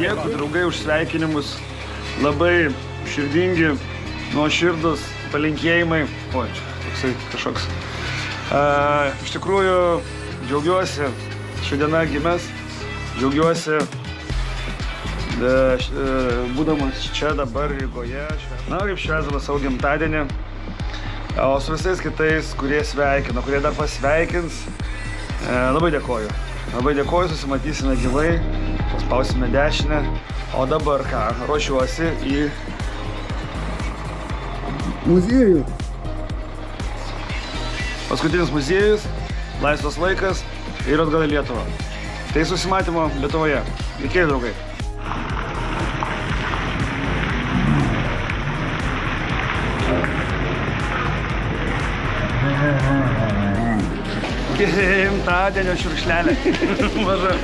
Dėkui, draugai, už sveikinimus. Labai širdingi, nuoširdus palinkėjimai. Oi, čia toksai kažkoks. Iš tikrųjų, džiaugiuosi šią dieną gimęs. Džiaugiuosi būdamas čia dabar Rygoje. Na, kaip švęsdamas savo gimtadienį. O su visais kitais, kurie sveikina, kurie dar pasveikins, labai dėkoju. Labai dėkoju, susimatysime gyvai, paspausime dešinę. O dabar ką, ruošiuosi į muziejų. Paskutinis muziejus, laisvas laikas ir atgal į Lietuvą. Tai susimatymo Lietuvoje. Iki, draugai. Gimtadienio šiurkšlelė. Maža.